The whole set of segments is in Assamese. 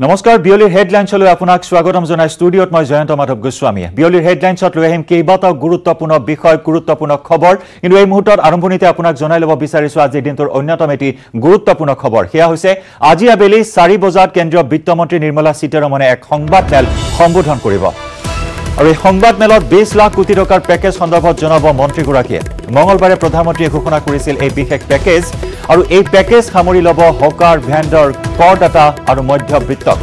নমস্কাৰ বিয়লিৰ হেডলাইনছলৈ আপোনাক স্বাগতম জনাই ষ্টুডিঅত মই জয়ন্ত মাধৱ গোস্বামী বিয়লিৰ হেডলাইনছত লৈ আহিম কেইবাটাও গুৰুত্বপূৰ্ণ বিষয় গুৰুত্বপূৰ্ণ খবৰ কিন্তু এই মুহূৰ্তত আৰম্ভণিতে আপোনাক জনাই ল'ব বিচাৰিছো আজি দিনটোৰ অন্যতম এটি গুৰুত্বপূৰ্ণ খবৰ সেয়া হৈছে আজি আবেলি 4 বজাত কেন্দ্ৰীয় বিত্তমন্ত্ৰী নিৰ্মলা সীতাৰমণে এক সংবাদমেল সম্বোধন কৰিব আৰু এই সংবাদমেলত 20 লাখ কোটি টকাৰ পেকেজ সন্দৰ্ভত জনাব মন্ত্ৰীগৰাকীয়ে মঙলবাৰে প্ৰধানমন্ত্ৰীয়ে ঘোষণা কৰিছিল এই বিশেষ পেকেজ আৰু এই পেকেজ সামৰি ল'ব হকাৰ ভেণ্ডৰ কৰদাতা আৰু মধ্যবিত্তক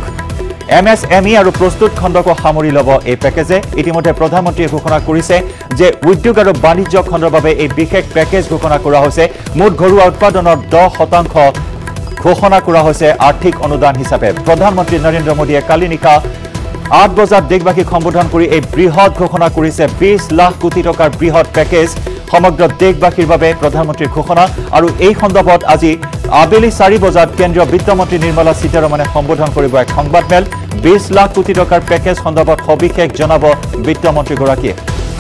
এমএছএমই আৰু প্ৰস্তুত খণ্ডকো সামৰি ল'ব এই পেকেজে ইতিমধ্যে প্ৰধানমন্ত্ৰীয়ে ঘোষণা কৰিছে যে উদ্যোগ আৰু বাণিজ্য খণ্ডৰ বাবে এই বিশেষ পেকেজ ঘোষণা কৰা হৈছে মুঠ ঘৰুৱা উৎপাদনৰ 10% ঘোষণা কৰা হৈছে আৰ্থিক অনুদান হিচাপে প্ৰধানমন্ত্ৰী নৰেন্দ্ৰ মোদীয়ে কালি নিশা 8 বজাত দেশবাসীক সম্বোধন কৰি এই বৃহৎ ঘোষণা কৰিছে 20 লাখ কোটি টকাৰ বৃহৎ পেকেজ সমগ্ৰ দেশবাসীৰ বাবে প্ৰধানমন্ত্ৰীৰ ঘোষণা আৰু এই সন্দৰ্ভত আজি আবেলি 4 বজাত কেন্দ্ৰীয় বিত্তমন্ত্ৰী নিৰ্মলা সীতাৰমণে সম্বোধন কৰিব এক সংবাদমেল 20 লাখ কোটি টকাৰ পেকেজ সন্দৰ্ভত সবিশেষ জনাব বিত্তমন্ত্ৰীগৰাকীয়ে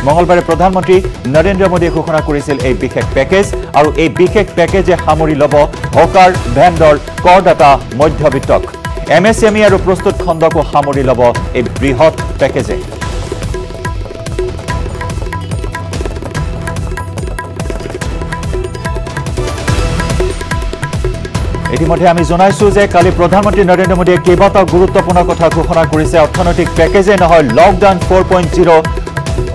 মঙলবাৰে প্ৰধানমন্ত্ৰী নৰেন্দ্ৰ মোদীয়ে ঘোষণা কৰিছিল এই বিশেষ পেকেজ আৰু এই বিশেষ পেকেজে সামৰি ল'ব হকাৰ ভেণ্ডৰ কৰদাতা মধ্যবিত্তক এমএছএমই আৰু প্ৰস্তুত খণ্ডকো সামৰি ল'ব এই বৃহৎ পেকেজে ইতিমধ্যে আমি জনাইছো যে কালি প্ৰধানমন্ত্ৰী নৰেন্দ্ৰ মোদীয়ে কেইবাটাও গুৰুত্বপূৰ্ণ কথা ঘোষণা কৰিছে অৰ্থনৈতিক পেকেজে নহয় লকডাউন 4.0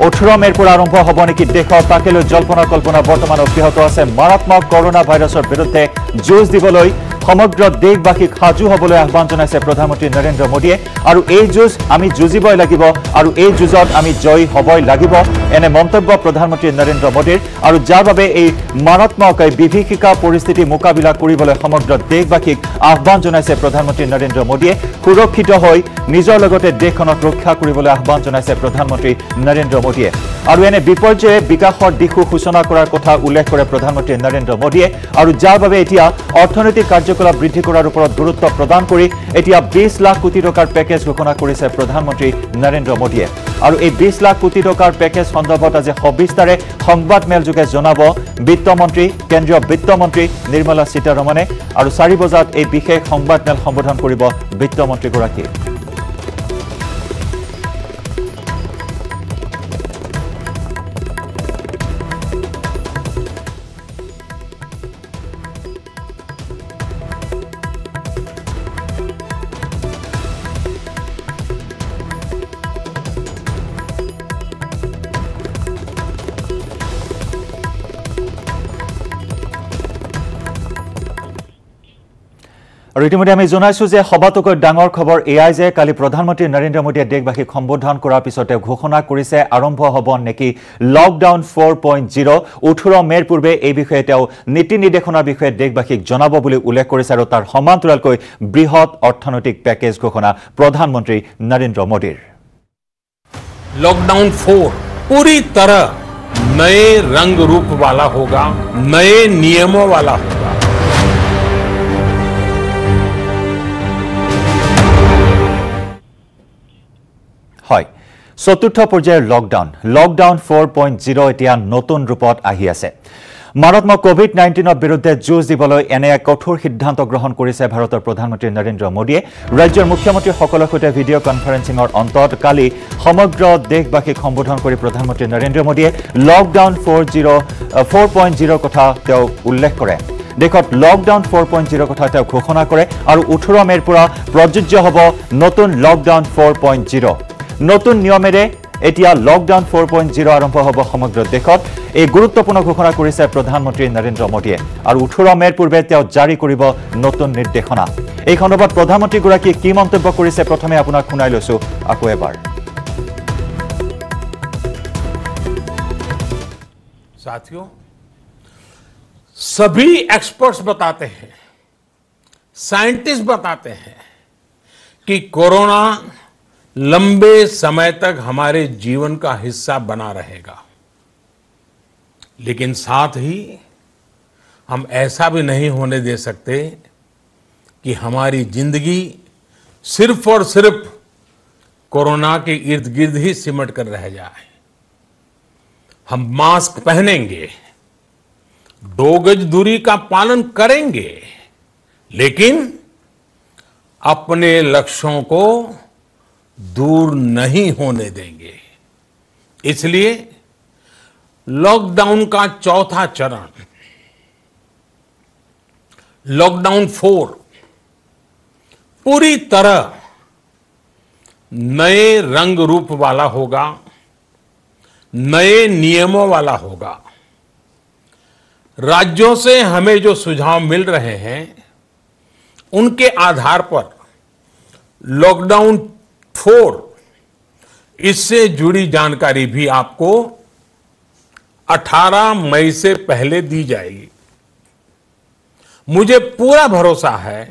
18 মেৰ পৰা আৰম্ভ হ'ব নেকি দেশত তাকে লৈ জল্পনা কল্পনা বৰ্তমান অব্যাহত আছে মাৰাত্মক কৰোনা ভাইৰাছৰ বিৰুদ্ধে যুঁজ দিবলৈ সমগ্ৰ দেশবাসীক সাজু হ'বলৈ আহ্বান জনাইছে প্ৰধানমন্ত্ৰী নৰেন্দ্ৰ মোদীয়ে আৰু এই যুঁজ আমি যুঁজিবই লাগিব আৰু এই যুঁজত আমি জয়ী হ'বই লাগিব এনে মন্তব্য প্ৰধানমন্ত্ৰী নৰেন্দ্ৰ মোদীৰ আৰু যাৰ বাবে এই মাৰাত্মক বিভীষিকা পৰিস্থিতি মোকাবিলা কৰিবলৈ সমগ্ৰ দেশবাসীক আহ্বান জনাইছে প্ৰধানমন্ত্ৰী নৰেন্দ্ৰ মোদীয়ে সুৰক্ষিত হৈ নিজৰ লগতে দেশখনক ৰক্ষা কৰিবলৈ আহ্বান জনাইছে প্ৰধানমন্ত্ৰী নৰেন্দ্ৰ মোদীয়ে আৰু এনে বিপৰ্যয়ে বিকাশৰ দিশো সূচনা কৰাৰ কথা উল্লেখ কৰে প্ৰধানমন্ত্ৰী নৰেন্দ্ৰ মোদীয়ে আৰু যাৰ বাবে এতিয়া অৰ্থনৈতিক কাৰ্যকলাপ বৃদ্ধি কৰাৰ ওপৰত গুৰুত্ব প্ৰদান কৰি এতিয়া 20 লাখ কোটি টকাৰ পেকেজ ঘোষণা কৰিছে প্ৰধানমন্ত্ৰী নৰেন্দ্ৰ মোদীয়ে আৰু এই 20 লাখ কোটি টকাৰ পেকেজ সন্দৰ্ভত আজি সবিস্তাৰে সংবাদমেল যোগে জনাব বিত্তমন্ত্ৰী কেন্দ্ৰীয় বিত্তমন্ত্ৰী নিৰ্মলা সীতাৰমণে আৰু 4 বজাত এই বিশেষ সংবাদমেল সম্বোধন কৰিব বিত্তমন্ত্ৰীগৰাকীয়ে আৰু ইতিমধ্যে আমি জনাইছো যে সবাতোকৈ ডাঙৰ খবৰ এয়াই যে কালি প্ৰধানমন্ত্ৰী নৰেন্দ্ৰ মোদীয়ে দেশবাসীক সম্বোধন কৰাৰ পিছতে ঘোষণা কৰিছে আৰম্ভ হ'ব নেকি লকডাউন 4.0 18 মেৰ পূৰ্বে এই বিষয়ে তেওঁ নীতি নিৰ্দেশনাৰ বিষয়ে দেশবাসীক জনাব বুলি উল্লেখ কৰিছে আৰু তাৰ সমান্তৰালকৈ বৃহৎ অৰ্থনৈতিক পেকেজ ঘোষণা প্ৰধানমন্ত্ৰী নৰেন্দ্ৰ মোদীৰ लॉकडाउन 4 पूरी तरह नए रंग रूप वाला होगा नए नियमों वाला होगा হয় চতুৰ্থ পৰ্যায়ৰ লকডাউন 4.0 এতিয়া নতুন ৰূপত আহি আছে মাৰাত্মক কোভিড-19ৰ বিৰুদ্ধে যুঁজ দিবলৈ এনে এক কঠোৰ সিদ্ধান্ত গ্ৰহণ কৰিছে ভাৰতৰ প্ৰধানমন্ত্ৰী নৰেন্দ্ৰ মোদীয়ে ৰাজ্যৰ মুখ্যমন্ত্ৰীসকলৰ সৈতে ভিডিঅ' কনফাৰেন্সিঙৰ অন্তত কালি সমগ্ৰ দেশবাসীক সম্বোধন কৰি প্ৰধানমন্ত্ৰী নৰেন্দ্ৰ মোদীয়ে লকডাউন 4.0 কথা তেওঁ উল্লেখ কৰে দেশত লকডাউন 4.0 কথা তেওঁ ঘোষণা কৰে আৰু 18 মেৰ পৰা প্ৰযোজ্য হ'ব নতুন লকডাউন 4.0 নতুন নিয়মেৰে এতিয়া লকডাউন 4.0 আৰম্ভ হ'ব সমগ্ৰ দেশত এই গুৰুত্বপূৰ্ণ ঘোষণা কৰিছে প্ৰধানমন্ত্ৰী নৰেন্দ্ৰ মোদীয়ে আৰু 18 মেৰ পূৰ্বে তেওঁ জাৰি কৰিব নতুন নিৰ্দেশনা এই সন্দৰ্ভত প্ৰধানমন্ত্ৰীগৰাকীয়ে কি মন্তব্য কৰিছে প্ৰথমে আপোনাক শুনাই লৈছো আকৌ এবাৰ साथियों सभी एक्सपर्ट्स बताते हैं साइंटिस्ट बताते हैं कि कोरोना लंबे समय तक हमारे जीवन का हिस्सा बना रहेगा लेकिन साथ ही हम ऐसा भी नहीं होने दे सकते कि हमारी जिंदगी सिर्फ और सिर्फ कोरोना के इर्द गिर्द ही सिमट कर रह जाए हम मास्क पहनेंगे 2 गज दूरी का पालन करेंगे लेकिन अपने लक्ष्यों को दूर नहीं होने देंगे। इसलिए लॉकडाउन का चौथा चरण, लॉकडाउन 4, पूरी तरह नए रंग रूप वाला होगा, नए नियमों वाला होगा। राज्यों से हमें जो सुझाव मिल रहे हैं उनके आधार पर लॉकडाउन 4, इससे जुड़ी जानकारी भी आपको 18 मई से पहले दी जाएगी। मुझे पूरा भरोसा है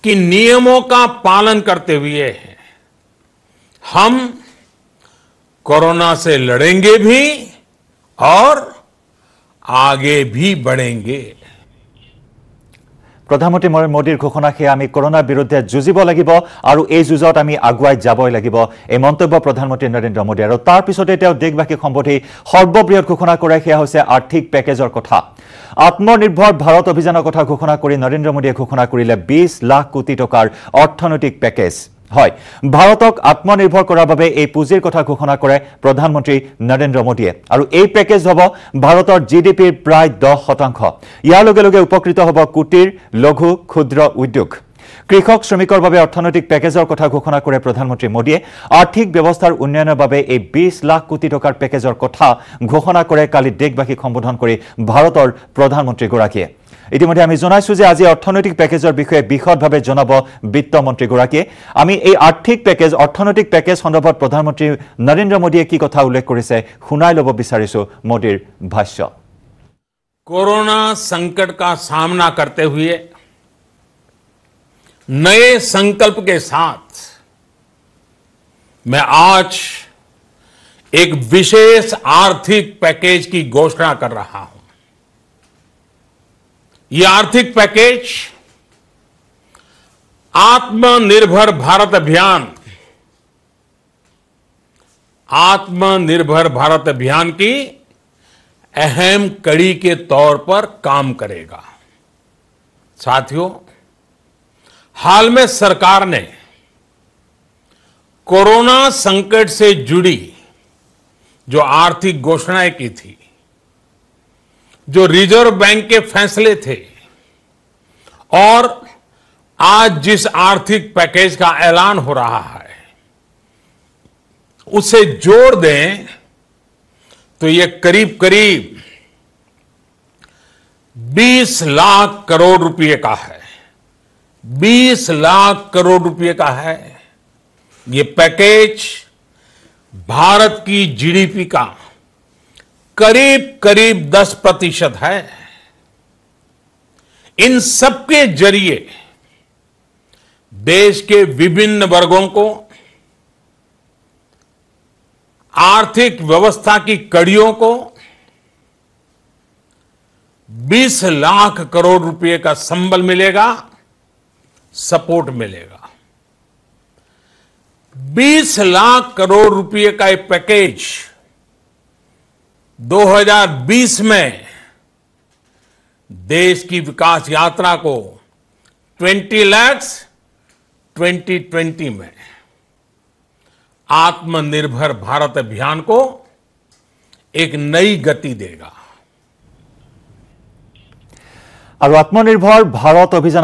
कि नियमों का पालन करते हुए हम कोरोना से लड़ेंगे भी और आगे भी बढ़ेंगे। प्रधानमंत्री नरेंद्र मोदीर घोषणा से आमी कोरोनार बिरुद्धे जुजिब लागिब और এই যুঁজত আমি আগুৱাই যাবই লাগিব। এই মন্তব্য प्रधानमंत्री नरेंद्र मोदी और तार पिछते देशवासी सम्बोधि सर्वबृहৎ घोषणा करे সেয়া হৈছে आर्थिक पैकेजर कथा। आत्मनिर्भर भारत अभियाনৰ कथा घोषणा কৰি नरेंद्र मोदीয়ে घोषणा करिले 20 लाख कोटी टकार अर्थनैतिक पैकेज। হয় ভাৰতক আত্মনিৰ্ভৰ কৰাৰ বাবে এই পুঁজিৰ কথা ঘোষণা কৰে প্ৰধানমন্ত্ৰী নৰেন্দ্ৰ মোদীয়ে আৰু এই পেকেজ হ'ব ভাৰতৰ জিডিপিৰ প্ৰায় 10%। ইয়াৰ লগে লগে উপকৃত হ'ব কুটিৰ লঘু ক্ষুদ্ৰ উদ্যোগ। কৃষক শ্ৰমিকৰ বাবে অৰ্থনৈতিক পেকেজৰ কথা ঘোষণা কৰে প্ৰধানমন্ত্ৰী মোদীয়ে। আৰ্থিক ব্যৱস্থাৰ উন্নয়নৰ বাবে এই 20 লাখ কোটি টকাৰ পেকেজৰ কথা ঘোষণা কৰে কালি দেশবাসীক সম্বোধন কৰি ভাৰতৰ প্ৰধানমন্ত্ৰীগৰাকীয়ে। ইতিমধ্যে আমি জানাইছো যে আজি অৰ্থনৈতিক পেকেজৰ বিষয়ে বিশদভাৱে জনাব বিত্তমন্ত্ৰীগৰাকীয়ে। আমি এই আৰ্থিক পেকেজ অৰ্থনৈতিক পেকেজ সন্দৰ্ভত প্ৰধানমন্ত্ৰী নৰেন্দ্ৰ মোদীয়ে কি কথা উল্লেখ কৰিছে শুনাই ল'ব বিচাৰিছো মোদীৰ ভাষ্য। कोरोना संकट का सामना करते हुए नए संकल्प के साथ मैं आज एक विशेष आर्थिक पैकेज की घोषणा कर रहा हूं। यह आर्थिक पैकेज आत्मनिर्भर भारत अभियान की अहम कड़ी के तौर पर काम करेगा। साथियों, हाल में सरकार ने कोरोना संकट से जुड़ी जो आर्थिक घोषणाएं की थी, जो रिजर्व बैंक के फैसले थे और आज जिस आर्थिक पैकेज का ऐलान हो रहा है उसे जोड़ दें तो ये करीब करीब 20 लाख करोड़ रुपए का है। 20 लाख करोड़ रुपए का है। ये पैकेज भारत की जीडीपी का करीब करीब 10% है। इन सबके जरिए देश के विभिन्न वर्गों को आर्थिक व्यवस्था की कड़ियों को 20 लाख करोड़ रुपए का संबल मिलेगा, सपोर्ट मिलेगा। 20 लाख करोड़ रुपए का ये पैकेज 2020 में देश की विकास यात्रा को 20 लाख 2020 में आत्मनिर्भर भारत अभियान को एक नई गति देगा। और आत्मनिर्भर भारत अभियान